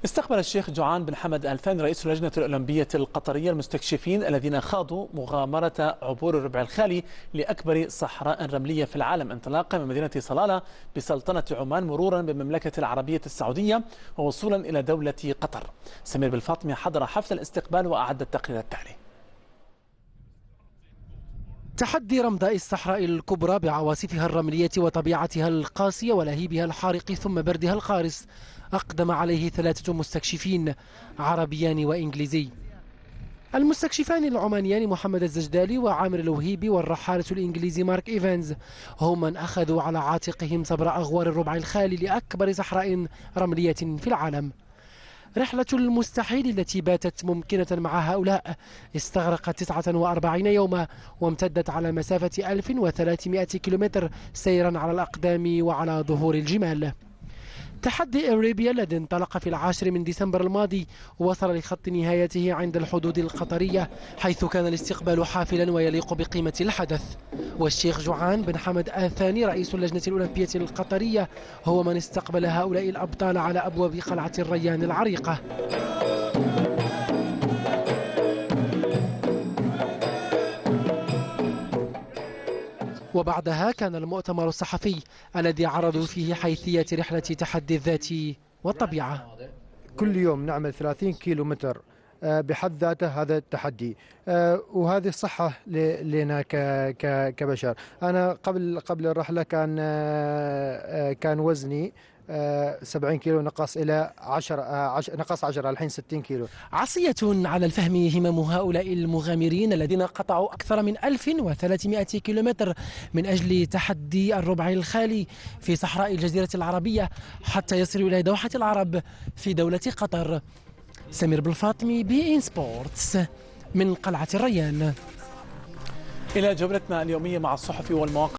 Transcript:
استقبل الشيخ جوعان بن حمد آل ثاني رئيس اللجنة الأولمبية القطرية المستكشفين الذين خاضوا مغامرة عبور الربع الخالي لأكبر صحراء رملية في العالم انطلاقا من مدينة صلالة بسلطنة عمان مرورا بالمملكة العربية السعودية ووصولا إلى دولة قطر. سمير بالفاطمي حضر حفل الاستقبال وأعد التقرير التالي. تحدي رمضاء الصحراء الكبرى بعواصفها الرملية وطبيعتها القاسية ولهيبها الحارق ثم بردها القارس أقدم عليه 3 مستكشفين عربيان وإنجليزي. المستكشفان العمانيان محمد الزجدالي وعامر الوهيبي والرحالة الإنجليزي مارك إيفانز هم من أخذوا على عاتقهم صبر أغوار الربع الخالي لأكبر صحراء رملية في العالم. رحلة المستحيل التي باتت ممكنة مع هؤلاء استغرقت 49 يوما وامتدت على مسافة 1300 كيلومتر سيرا على الأقدام وعلى ظهور الجمال. تحدي إيريبيا الذي انطلق في 10 من ديسمبر الماضي وصل لخط نهايته عند الحدود القطرية، حيث كان الاستقبال حافلا ويليق بقيمة الحدث. والشيخ جوعان بن حمد آل ثاني رئيس اللجنة الأولمبية القطرية هو من استقبل هؤلاء الأبطال على أبواب قلعة الريان العريقة. وبعدها كان المؤتمر الصحفي الذي عرضوا فيه حيثية رحلة تحدي الذات والطبيعة. كل يوم نعمل 30 كيلو متر بحد ذاته هذا التحدي، وهذه الصحة لنا كبشر. أنا قبل الرحلة كان وزني 70 كيلو نقص إلى 10 الحين 60 كيلو. عصية على الفهم همم هؤلاء المغامرين الذين قطعوا أكثر من 1300 كيلومتر من أجل تحدي الربع الخالي في صحراء الجزيرة العربية حتى يصلوا إلى دوحة العرب في دولة قطر. سمير بالفاطمي بي إن سبورتس من قلعة الريان. إلى جولتنا اليومية مع الصحف والمواقع.